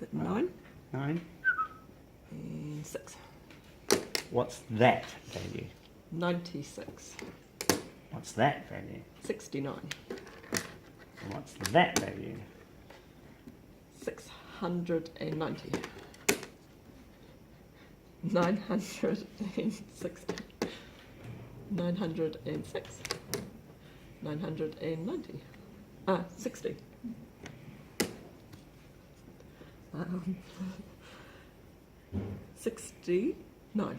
that 9? 9. And 6. What's that value? 96. What's that value? 69. And what's that value? 690. 960. 906. 990. 60. 69.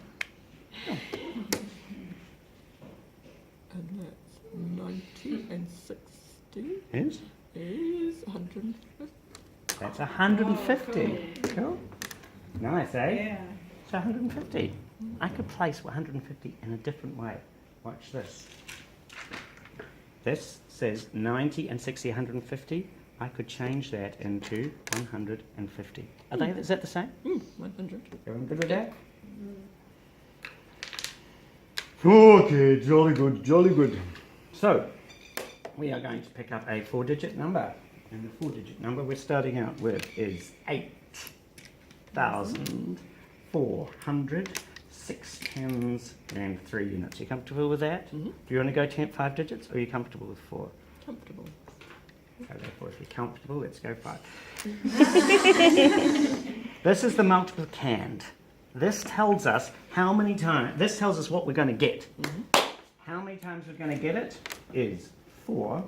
And that's 90 and 60 Is? is 150. That's 150. Cool. Nice, eh? Yeah. So 150. I could place 150 in a different way. Watch this. This says 90 and 60, 150. I could change that into 150. Is that the same? 100. Everyone good with that? Okay, jolly good, jolly good. So, we are going to pick up a 4-digit number. And the 4-digit number we're starting out with is 8,400, 6 tens and 3 units. You comfortable with that? Mm-hmm. Do you want to go 5 digits or are you comfortable with 4? Comfortable. Okay, therefore, if you're comfortable, let's go 5. This is the multiplicand. This tells us how many times, this tells us what we're going to get. Mm-hmm. How many times we're going to get it is 4.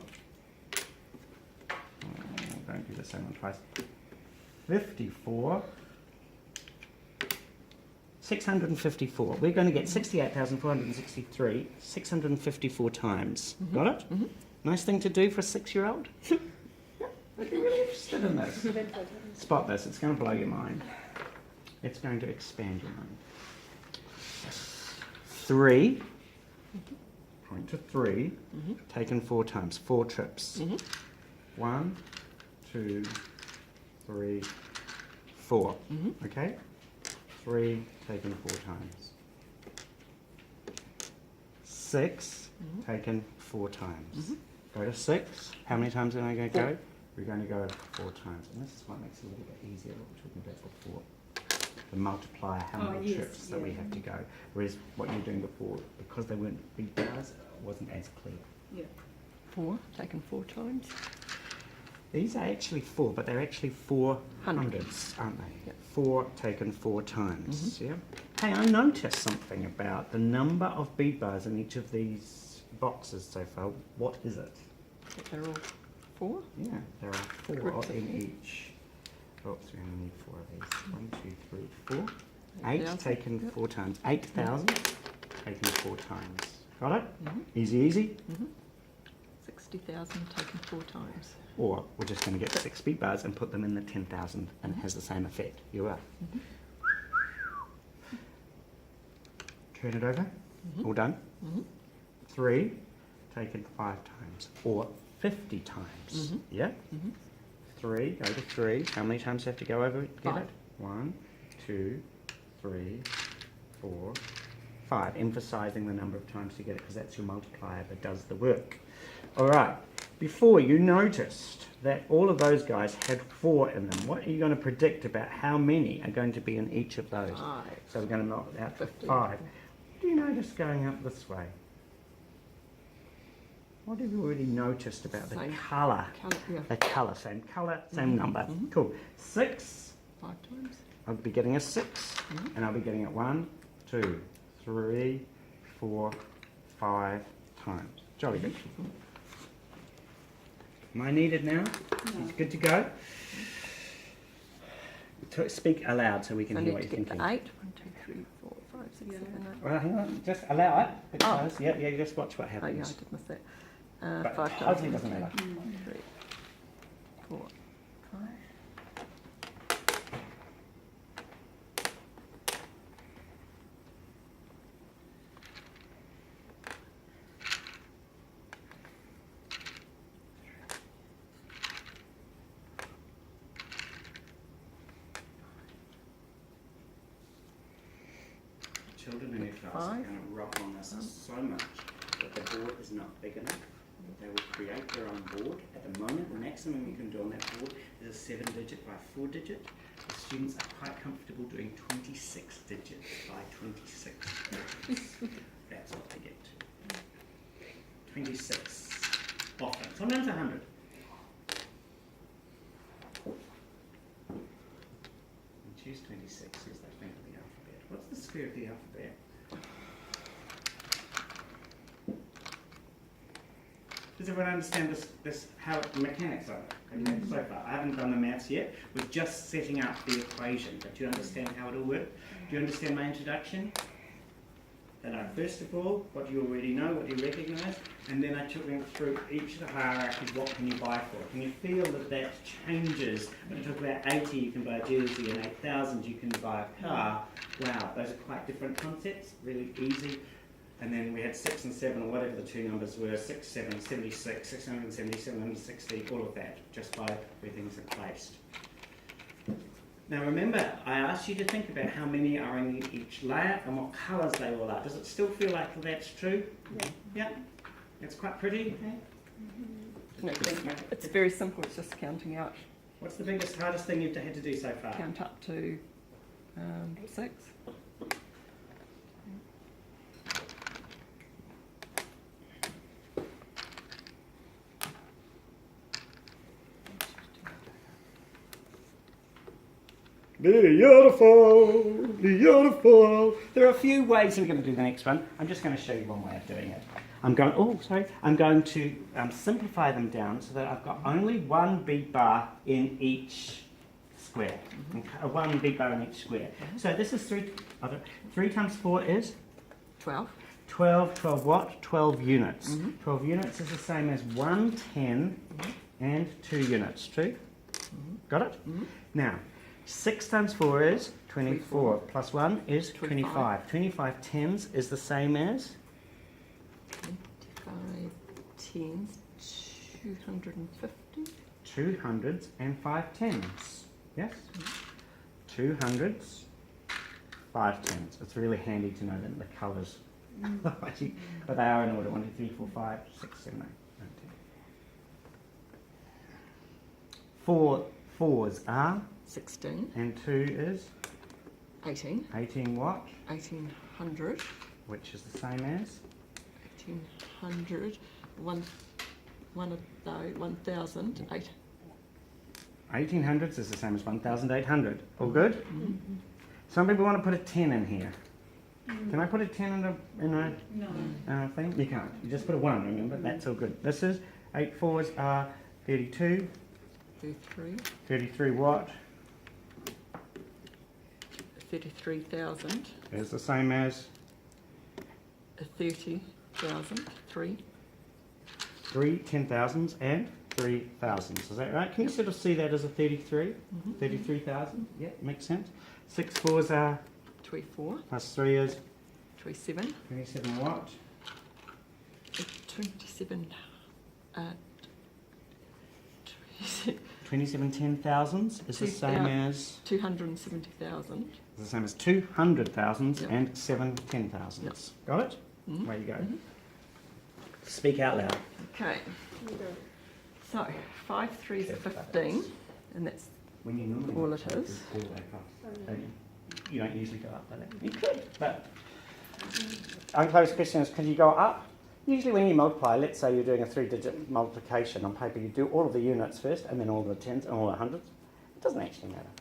Don't do the same one twice. 54. 654. We're going to get 68,463, 654 times. Mm-hmm. Got it? Mm-hmm. Nice thing to do for a 6-year-old. Yeah, I'd be really interested in this. Spot this, it's going to blow your mind. It's going to expand your mind. 3, point to 3, taken 4 times, 4 trips. 1, 2, 3, 4. Okay? 3 taken 4 times. 6 taken 4 times. Go to 6. How many times am I going to go? We're going to go 4 times. And this is what makes it a little bit easier what we were talking about before. The multiplier, how many trips that we have to go. Whereas what you were doing before, because they weren't big bars, it wasn't as clear. Yeah. 4 taken 4 times. These are actually 4, but they're actually 4 hundreds, aren't they? Yep. 4 taken 4 times. Yeah. Hey, I noticed something about the number of bead bars in each of these boxes so far. What is it? But they're all 4. Yeah, there are 4 Groups of in four. each. Oops, we only need 4 of these. 1, 2, 3, 4. 8 8,000, taken yep. 4 times. 8,000 taken 4 times. Got it? Mm-hmm. Easy, easy. 60,000 taken 4 times. Or we're just going to get 6 bead bars and put them in the 10,000 and it has the same effect. You are. Turn it over. All done. 3 taken 5 times. Or 50 times. Yeah? 3, go to 3. How many times do you have to go over it? Get 5. it? 1, 2, 3, 4, 5. Emphasizing the number of times to get it because that's your multiplier that does the work. All right. Before you noticed that all of those guys had 4 in them. What are you going to predict about how many are going to be in each of those? 5. So we're going to knock out 50. 5. What do you notice going up this way? What have you already noticed about the Same. colour? Yeah. The colour, same number. Cool. 6, 5 times. I'll be getting a 6, and I'll be getting it 1, 2, 3, 4, 5 times. Jolly good. Am I needed now? It's good to go? Speak aloud so we can I hear need what to you're get thinking. to 8. 1, 2, 3, 4, 5, 6, 7, 8. Well, hang on, just allow it. It Oh. goes. Yeah, you just watch what Oh yeah, I happens. did miss that. But 5 times. hopefully it doesn't 1, matter. 2, 3, 4, 5. Children in your class are 5. going to rock on this so much that the board is not big enough. They will create their own board. At the moment, the maximum you can do on that board is a 7-digit by 4-digit. students are quite comfortable doing 26 digits by 26 digits. That's what they get to. 26 often. Sometimes 100. And choose 26 as they think of the alphabet. What's the square of the alphabet? Does everyone understand this how the mechanics of it? Okay, so far. I haven't done the maths yet. We're just setting up the equation, but do you understand how it all works? Do you understand my introduction? That I, first of all, what you already know, what you recognise, and then I took them through each of the hierarchies, what can you buy for? Can you feel that that changes? When I talk about 80, you can buy a jersey, and 8,000, you can buy a car. Wow, those are quite different concepts, really easy. And then we had 6 and 7, or whatever the two numbers were, 6, 7, 76, 670, 760, all of that, just by where things are placed. Now remember, I asked you to think about how many are in each layer and what colours they all are. Does it still feel like that's true? Yeah. Yeah? It's quite pretty? No, it's very simple. It's just counting out. What's the biggest, hardest thing you've had to do so far? Count up to 6. Beautiful, beautiful. There are a few ways we're going to do the next one. I'm just going to show you one way of doing it. I'm going to simplify them down so that I've got only one beat bar in each square. Okay, one beat bar in each square. So this is 3 times 4 is? 12. 12 what? 12 units. 12 units is the same as 1 10 and 2 units. True? Got it? Now, 6 times 4 is 24, plus 1 is 25. 25 tens is the same as? 25 tens, 250. 200s and 5 tens. Yes? 200s, 5 tens. It's really handy to know that the colours, but they are in order. 1, 2, 3, 4, 5, 6, 7, 8, 9, 10. 4 fours are? 16. And 2 is? 18. 18 what? 1800. Which is the same as? 1800. One of those. 1000. 1800s is the same as 1800. All good? Some people want to put a 10 in here. Can I put a 10 in a thing? You can't. You just put a 1, remember? That's all good. This is 8 fours are 32. 33. 33 what? 33,000. Is the same as? 30,000. 3. 3 10,000s and 3,000s. Is that right? Can you sort of see that as a 33? 33,000? Yeah, makes sense. 6 fours are? 24. Plus 3 is? 27. 27 what? 27. 27 10,000s is the same as? 270,000. It's the same as 200,000s Yep. and 7 10,000s. Yep. Got it? Way you go. Speak out loud. Okay. So 5 3s are 15, and that's When you normally all it is. go back up, don't you? You don't usually go up like that. You could, but unclosed question is, can you go up? Usually when you multiply, let's say you're doing a 3-digit multiplication on paper, you do all of the units first and then all the tens and all the hundreds. It doesn't actually matter.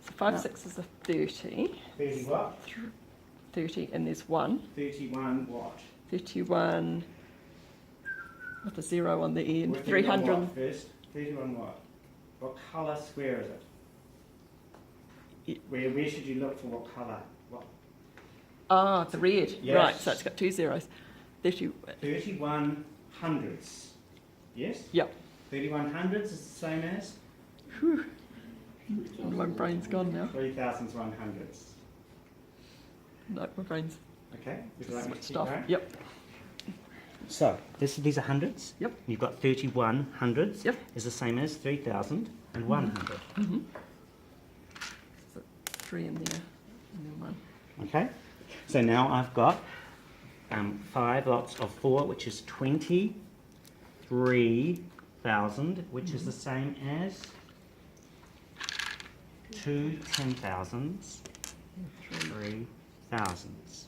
So 5 6s are 30. 30 what? 30, and there's 1. 31 what? 31 with a 0 on the end. We're 31 300. what first? 31 what? What colour square is it? Where should you look for what colour? What? Ah, the red. Yes. Right, so it's got 2 zeros. 30. 31 hundredths. Yes? Yep. 31 hundredths is the same as? Whew. My brain's gone now. 3,000's 1 hundredths. No, my brain's Okay? Would you like me to switched keep off. going? Yep. So, these are hundreds. Yep. You've got 31 hundredths. Yep. Is the same as 3,100. So 3 in there, and then 1. Okay? So now I've got 5 lots of 4, which is 23,000, which is the same as 2 10,000s, Three. 3 thousands.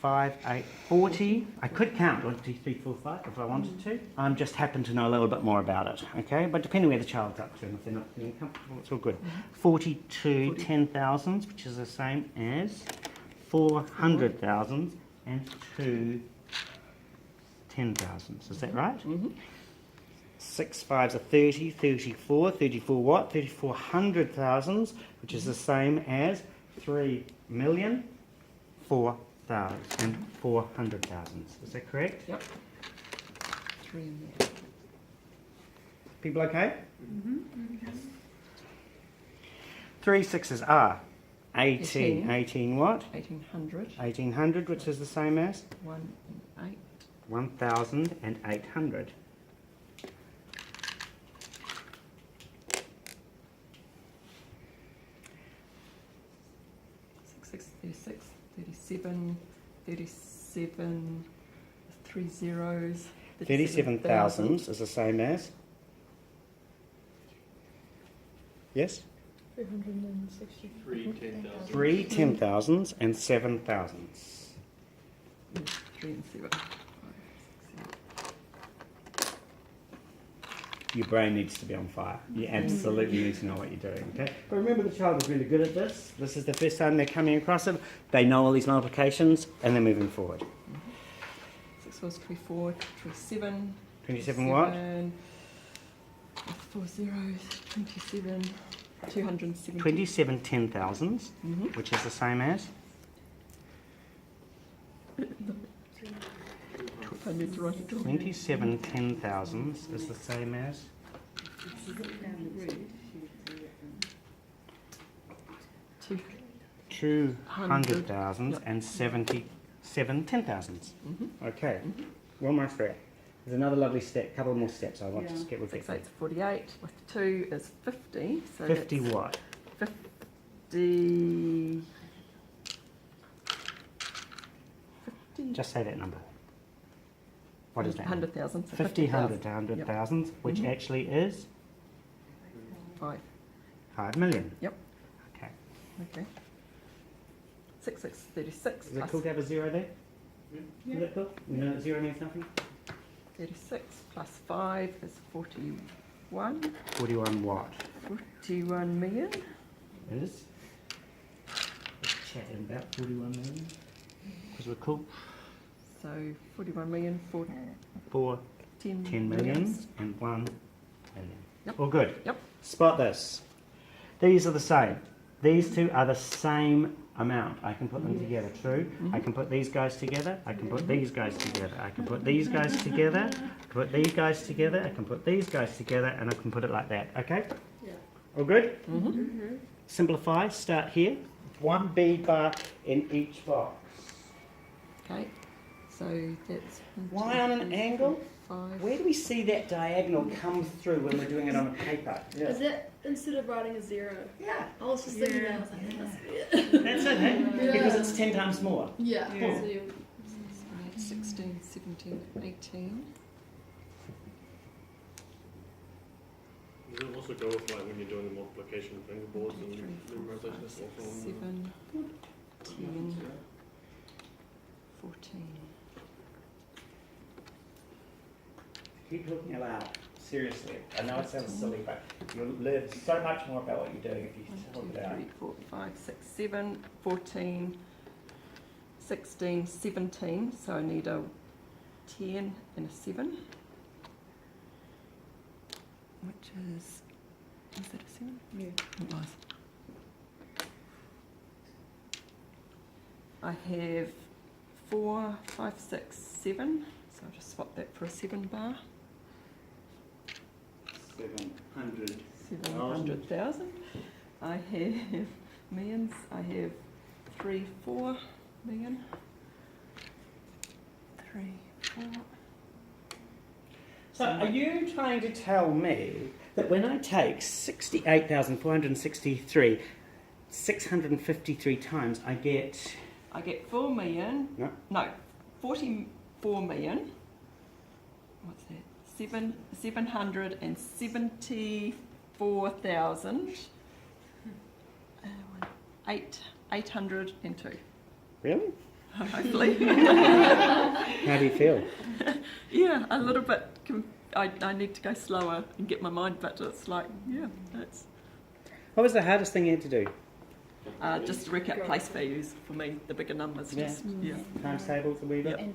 5, 8, 40. I could count 1, 2, 3, 4, 5 if I wanted to. I just happen to know a little bit more about it, okay? But depending where the child's up to and if they're not feeling comfortable, it's all good. 42 10,000s, which is the same as 400,000 and 2 10,000s. Is that right? 6 5s are 30, 34. 34 what? 34 100,000s, which is the same as 3,004,400,000. Is that correct? Yep. 3 in there. People okay? 3 6s are 18. 18 what? 1800. 1800, which is the same as 1 and 8. 1,800. 36, 37, 37, 3 zeros. 37,000 is the same as? Yes? 3 10,000. 3 10,000s and 7,000s. 3 and 7. Your brain needs to be on fire. You absolutely need to know what you're doing, okay? But remember, the child is really good at this. This is the first time they're coming across it. They know all these multiplications and they're moving forward. 6 was 24, 27. 27 what? 4 zeros, 27, 270. 27 10,000s, which is the same as? I need to write it down. 27 10,000s is the same as? 200,000 and 77 10,000s. Okay, one more thread. There's another lovely step, couple more steps I want to skip with 6 8 is 48, with 2 is 50. So 50 that's what? 50. Just say that number. What is that? 100,000. So 50, 100 to 50,000. 100,000, which actually is 5. 5 million. Yep. Okay. Okay. 6 6 36. Is it plus cool to have a 0 there? Is that cool? You know that 0 means nothing? 36 plus 5 is 41. 41 what? 41 million. It is. Let's chat in about 41 million. Because we're cool. So 41 million for For 10, 10 million and 1 million. Yep. All good. Yep. Spot this. These are the same. These two are the same amount. I can put them together, true. I can put these guys together. I can put these guys together. I can put these guys together. I can put these guys together. I can put these guys together, and I can put it like that. Okay? Yeah. All good? Simplify. Start here. 1 bead bar in each box. Okay. So that's Why on an angle? 5. Where do we see that diagonal come through when we're doing it on a paper? Is it instead of writing a 0? Yeah. I was just thinking that. I was like, that must be it. That's it, hey? Yeah. Because it's 10 times more. Yeah. Yeah. So you- 16, 17, 18. Does it also go with like when you're doing the multiplication of fingerboards and 2, 3, 4, memorization 5, as 6, well? 7, 10, 14. Keep looking aloud. Seriously. I know it sounds silly, but you'll learn so much more about what you're doing if you 1, talk 2, it out. 3, 4, 5, 6, 7, 14, 16, 17. So I need a 10 and a 7. Which is that a 7? Yeah. It was. I have 4, 5, 6, 7. So I'll just swap that for a 7 bar. 700. 700,000. I have millions. I have 3, 4 million. 3, 4. So are you trying to tell me that when I take 68,463, 653 times, I get... I get 4 million. No. No, 44 million. What's that? 774,000 802. Really? Hopefully. How do you feel? Yeah, a little bit. I need to go slower and get my mind, but it's like, yeah, that's What was the hardest thing you had to do? just to work out place values for me, the bigger numbers. Yeah. Just, yeah. Times tables a wee bit? Yep.